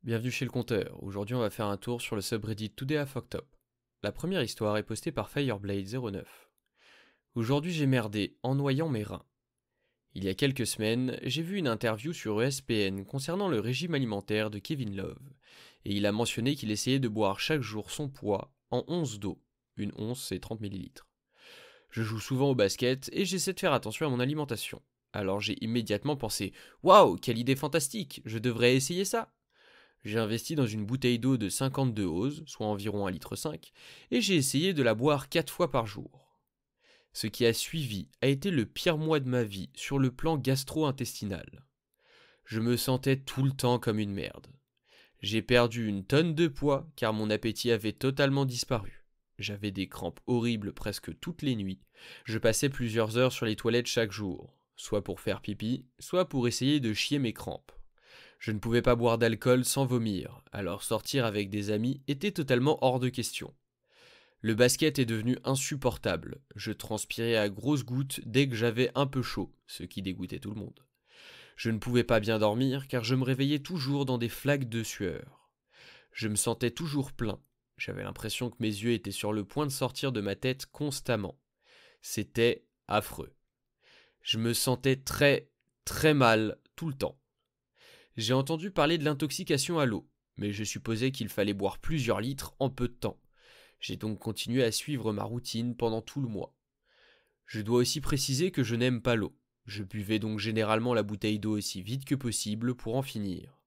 Bienvenue chez le compteur. Aujourd'hui, on va faire un tour sur le subreddit Today I Fucked Up. La première histoire est postée par Fireblade09. Aujourd'hui, j'ai merdé en noyant mes reins. Il y a quelques semaines, j'ai vu une interview sur ESPN concernant le régime alimentaire de Kevin Love, et il a mentionné qu'il essayait de boire chaque jour son poids en onces d'eau. Une once, c'est 30 millilitres. Je joue souvent au basket et j'essaie de faire attention à mon alimentation. Alors j'ai immédiatement pensé waouh, quelle idée fantastique, je devrais essayer ça. J'ai investi dans une bouteille d'eau de 52 oses, soit environ 1,5 litre, et j'ai essayé de la boire 4 fois par jour. Ce qui a suivi a été le pire mois de ma vie sur le plan gastro-intestinal. Je me sentais tout le temps comme une merde. J'ai perdu une tonne de poids car mon appétit avait totalement disparu. J'avais des crampes horribles presque toutes les nuits. Je passais plusieurs heures sur les toilettes chaque jour, soit pour faire pipi, soit pour essayer de chier mes crampes. Je ne pouvais pas boire d'alcool sans vomir, alors sortir avec des amis était totalement hors de question. Le basket est devenu insupportable, je transpirais à grosses gouttes dès que j'avais un peu chaud, ce qui dégoûtait tout le monde. Je ne pouvais pas bien dormir car je me réveillais toujours dans des flaques de sueur. Je me sentais toujours plein, j'avais l'impression que mes yeux étaient sur le point de sortir de ma tête constamment. C'était affreux. Je me sentais très mal tout le temps. J'ai entendu parler de l'intoxication à l'eau, mais je supposais qu'il fallait boire plusieurs litres en peu de temps. J'ai donc continué à suivre ma routine pendant tout le mois. Je dois aussi préciser que je n'aime pas l'eau. Je buvais donc généralement la bouteille d'eau aussi vite que possible pour en finir.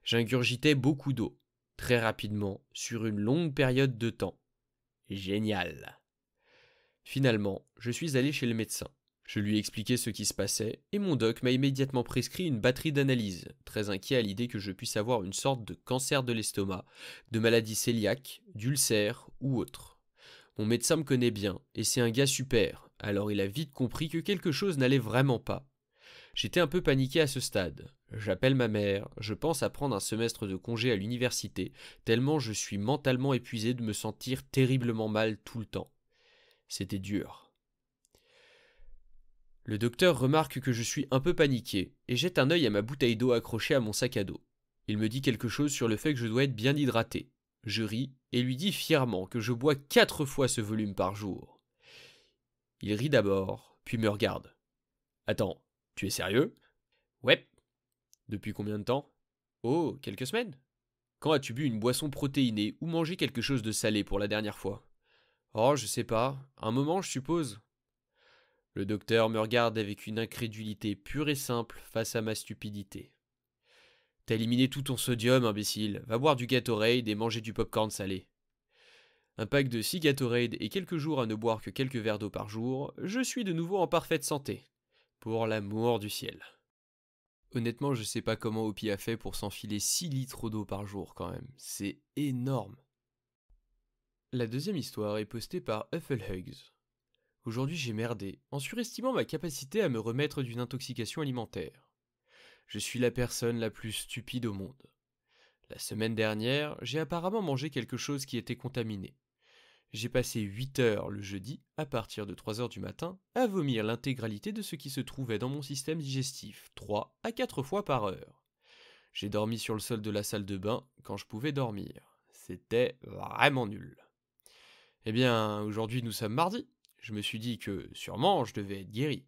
J'ingurgitais beaucoup d'eau, très rapidement, sur une longue période de temps. Génial. Finalement, je suis allé chez le médecin. Je lui ai expliqué ce qui se passait, et mon doc m'a immédiatement prescrit une batterie d'analyses, très inquiet à l'idée que je puisse avoir une sorte de cancer de l'estomac, de maladie cœliaque, d'ulcère ou autre. Mon médecin me connaît bien, et c'est un gars super, alors il a vite compris que quelque chose n'allait vraiment pas. J'étais un peu paniqué à ce stade. J'appelle ma mère, je pense à prendre un semestre de congé à l'université, tellement je suis mentalement épuisé de me sentir terriblement mal tout le temps. C'était dur. Le docteur remarque que je suis un peu paniqué et jette un œil à ma bouteille d'eau accrochée à mon sac à dos. Il me dit quelque chose sur le fait que je dois être bien hydraté. Je ris et lui dis fièrement que je bois 4 fois ce volume par jour. Il rit d'abord, puis me regarde. Attends, tu es sérieux? Ouais. Depuis combien de temps? Oh, quelques semaines. Quand as-tu bu une boisson protéinée ou mangé quelque chose de salé pour la dernière fois? Oh, je sais pas. Un moment, je suppose. Le docteur me regarde avec une incrédulité pure et simple face à ma stupidité. T'as éliminé tout ton sodium, imbécile. Va boire du Gatorade et manger du popcorn salé. Un pack de 6 Gatorade et quelques jours à ne boire que quelques verres d'eau par jour, je suis de nouveau en parfaite santé. Pour l'amour du ciel. Honnêtement, je sais pas comment Opie a fait pour s'enfiler 6 litres d'eau par jour quand même. C'est énorme. La deuxième histoire est postée par Hufflehugs. Aujourd'hui, j'ai merdé en surestimant ma capacité à me remettre d'une intoxication alimentaire. Je suis la personne la plus stupide au monde. La semaine dernière, j'ai apparemment mangé quelque chose qui était contaminé. J'ai passé 8 heures le jeudi, à partir de 3 heures du matin, à vomir l'intégralité de ce qui se trouvait dans mon système digestif, 3 à 4 fois par heure. J'ai dormi sur le sol de la salle de bain quand je pouvais dormir. C'était vraiment nul. Eh bien, aujourd'hui nous sommes mardi. Je me suis dit que, sûrement, je devais être guéri.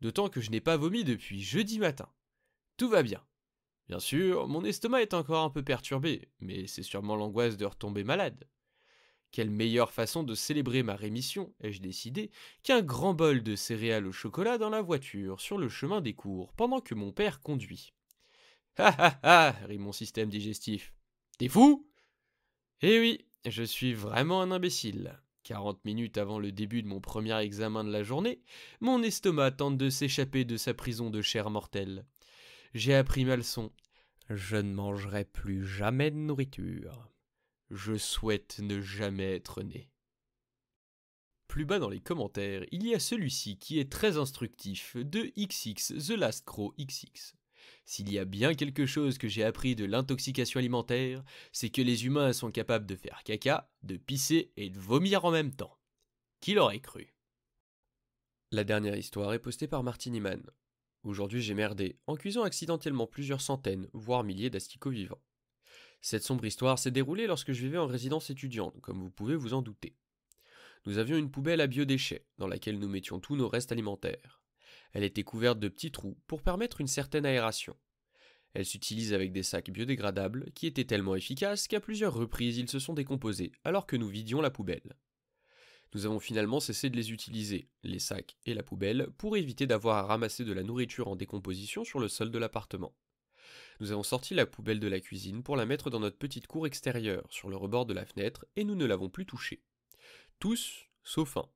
D'autant que je n'ai pas vomi depuis jeudi matin. Tout va bien. Bien sûr, mon estomac est encore un peu perturbé, mais c'est sûrement l'angoisse de retomber malade. Quelle meilleure façon de célébrer ma rémission, ai-je décidé, qu'un grand bol de céréales au chocolat dans la voiture, sur le chemin des cours, pendant que mon père conduit. Ha ha ha, rit mon système digestif. T'es fou? Eh oui, je suis vraiment un imbécile. 40 minutes avant le début de mon premier examen de la journée, mon estomac tente de s'échapper de sa prison de chair mortelle. J'ai appris ma leçon. Je ne mangerai plus jamais de nourriture. Je souhaite ne jamais être né. Plus bas dans les commentaires, il y a celui-ci qui est très instructif de XX The Last Crow XX. S'il y a bien quelque chose que j'ai appris de l'intoxication alimentaire, c'est que les humains sont capables de faire caca, de pisser et de vomir en même temps. Qui l'aurait cru? La dernière histoire est postée par Martin Iman. Aujourd'hui j'ai merdé en cuisant accidentellement plusieurs centaines, voire milliers d'asticots vivants. Cette sombre histoire s'est déroulée lorsque je vivais en résidence étudiante, comme vous pouvez vous en douter. Nous avions une poubelle à biodéchets, dans laquelle nous mettions tous nos restes alimentaires. Elle était couverte de petits trous pour permettre une certaine aération. Elle s'utilise avec des sacs biodégradables qui étaient tellement efficaces qu'à plusieurs reprises ils se sont décomposés alors que nous vidions la poubelle. Nous avons finalement cessé de les utiliser, les sacs et la poubelle, pour éviter d'avoir à ramasser de la nourriture en décomposition sur le sol de l'appartement. Nous avons sorti la poubelle de la cuisine pour la mettre dans notre petite cour extérieure, sur le rebord de la fenêtre, et nous ne l'avons plus touchée. Tous, sauf un.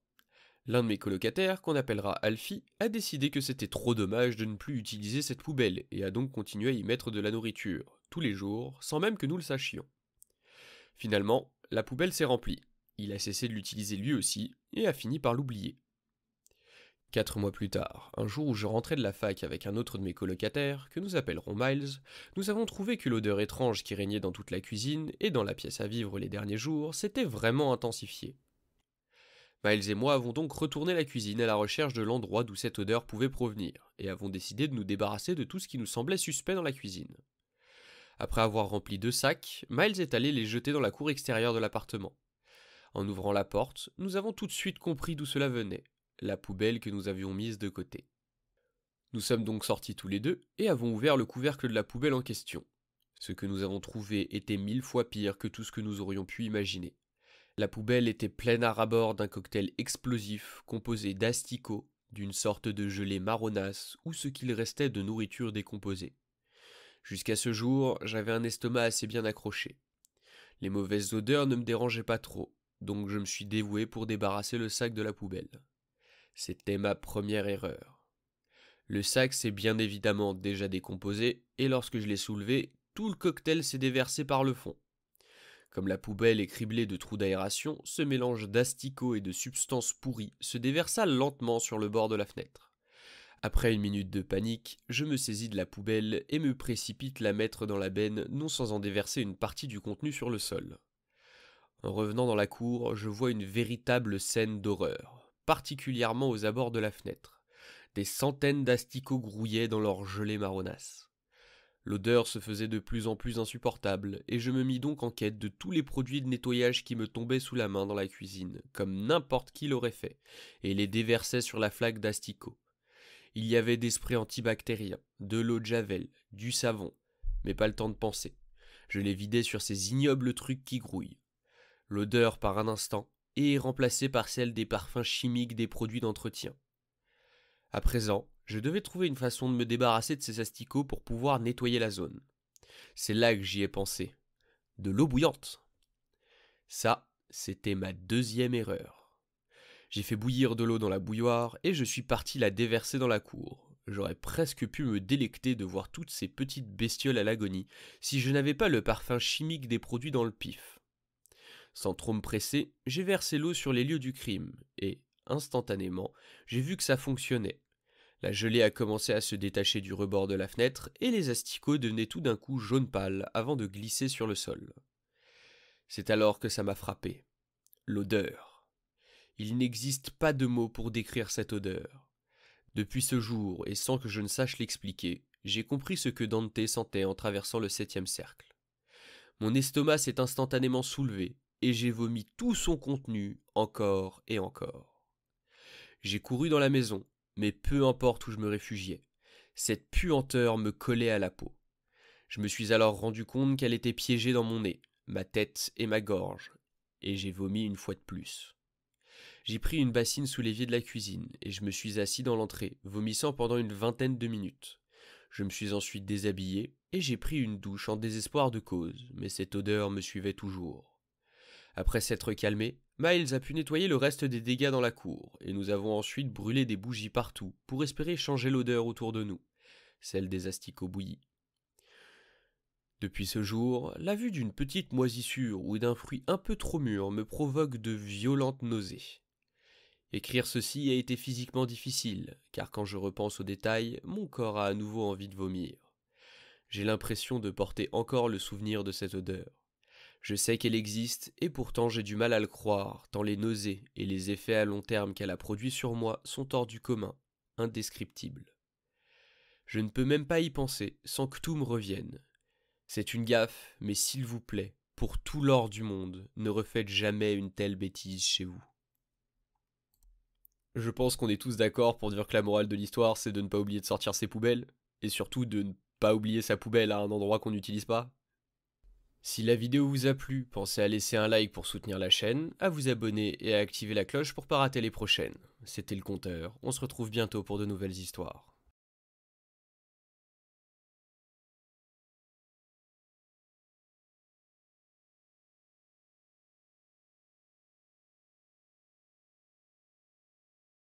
L'un de mes colocataires, qu'on appellera Alfie, a décidé que c'était trop dommage de ne plus utiliser cette poubelle, et a donc continué à y mettre de la nourriture, tous les jours, sans même que nous le sachions. Finalement, la poubelle s'est remplie. Il a cessé de l'utiliser lui aussi, et a fini par l'oublier. 4 mois plus tard, un jour où je rentrais de la fac avec un autre de mes colocataires, que nous appellerons Miles, nous avons trouvé que l'odeur étrange qui régnait dans toute la cuisine et dans la pièce à vivre les derniers jours s'était vraiment intensifiée. Miles et moi avons donc retourné la cuisine à la recherche de l'endroit d'où cette odeur pouvait provenir, et avons décidé de nous débarrasser de tout ce qui nous semblait suspect dans la cuisine. Après avoir rempli 2 sacs, Miles est allé les jeter dans la cour extérieure de l'appartement. En ouvrant la porte, nous avons tout de suite compris d'où cela venait, la poubelle que nous avions mise de côté. Nous sommes donc sortis tous les deux et avons ouvert le couvercle de la poubelle en question. Ce que nous avons trouvé était 1000 fois pire que tout ce que nous aurions pu imaginer. La poubelle était pleine à ras-bord d'un cocktail explosif composé d'asticots, d'une sorte de gelée marronasse ou ce qu'il restait de nourriture décomposée. Jusqu'à ce jour, j'avais un estomac assez bien accroché. Les mauvaises odeurs ne me dérangeaient pas trop, donc je me suis dévoué pour débarrasser le sac de la poubelle. C'était ma première erreur. Le sac s'est bien évidemment déjà décomposé, et lorsque je l'ai soulevé, tout le cocktail s'est déversé par le fond. Comme la poubelle est criblée de trous d'aération, ce mélange d'asticots et de substances pourries se déversa lentement sur le bord de la fenêtre. Après une minute de panique, je me saisis de la poubelle et me précipite la mettre dans la benne, non sans en déverser une partie du contenu sur le sol. En revenant dans la cour, je vois une véritable scène d'horreur, particulièrement aux abords de la fenêtre. Des centaines d'asticots grouillaient dans leur gelée marronasse. L'odeur se faisait de plus en plus insupportable, et je me mis donc en quête de tous les produits de nettoyage qui me tombaient sous la main dans la cuisine, comme n'importe qui l'aurait fait, et les déversais sur la flaque d'asticots. Il y avait des sprays antibactériens, de l'eau de javel, du savon, mais pas le temps de penser. Je les vidais sur ces ignobles trucs qui grouillent. L'odeur part un instant, et est remplacée par celle des parfums chimiques des produits d'entretien. À présent, je devais trouver une façon de me débarrasser de ces asticots pour pouvoir nettoyer la zone. C'est là que j'y ai pensé. De l'eau bouillante. Ça, c'était ma deuxième erreur. J'ai fait bouillir de l'eau dans la bouilloire et je suis parti la déverser dans la cour. J'aurais presque pu me délecter de voir toutes ces petites bestioles à l'agonie si je n'avais pas le parfum chimique des produits dans le pif. Sans trop me presser, j'ai versé l'eau sur les lieux du crime et, instantanément, j'ai vu que ça fonctionnait. La gelée a commencé à se détacher du rebord de la fenêtre et les asticots devenaient tout d'un coup jaune pâle avant de glisser sur le sol. C'est alors que ça m'a frappé. L'odeur. Il n'existe pas de mots pour décrire cette odeur. Depuis ce jour, et sans que je ne sache l'expliquer, j'ai compris ce que Dante sentait en traversant le 7e cercle. Mon estomac s'est instantanément soulevé, et j'ai vomi tout son contenu, encore et encore. J'ai couru dans la maison, mais peu importe où je me réfugiais, cette puanteur me collait à la peau. Je me suis alors rendu compte qu'elle était piégée dans mon nez, ma tête et ma gorge, et j'ai vomi une fois de plus. J'ai pris une bassine sous l'évier de la cuisine, et je me suis assis dans l'entrée, vomissant pendant une vingtaine de minutes. Je me suis ensuite déshabillé, et j'ai pris une douche en désespoir de cause, mais cette odeur me suivait toujours. Après s'être calmé, Miles a pu nettoyer le reste des dégâts dans la cour, et nous avons ensuite brûlé des bougies partout pour espérer changer l'odeur autour de nous, celle des asticots bouillis. Depuis ce jour, la vue d'une petite moisissure ou d'un fruit un peu trop mûr me provoque de violentes nausées. Écrire ceci a été physiquement difficile, car quand je repense aux détails, mon corps a à nouveau envie de vomir. J'ai l'impression de porter encore le souvenir de cette odeur. Je sais qu'elle existe, et pourtant j'ai du mal à le croire, tant les nausées et les effets à long terme qu'elle a produits sur moi sont hors du commun, indescriptibles. Je ne peux même pas y penser sans que tout me revienne. C'est une gaffe, mais s'il vous plaît, pour tout l'or du monde, ne refaites jamais une telle bêtise chez vous. Je pense qu'on est tous d'accord pour dire que la morale de l'histoire, c'est de ne pas oublier de sortir ses poubelles, et surtout de ne pas oublier sa poubelle à un endroit qu'on n'utilise pas. Si la vidéo vous a plu, pensez à laisser un like pour soutenir la chaîne, à vous abonner et à activer la cloche pour pas rater les prochaines. C'était le compteur, on se retrouve bientôt pour de nouvelles histoires.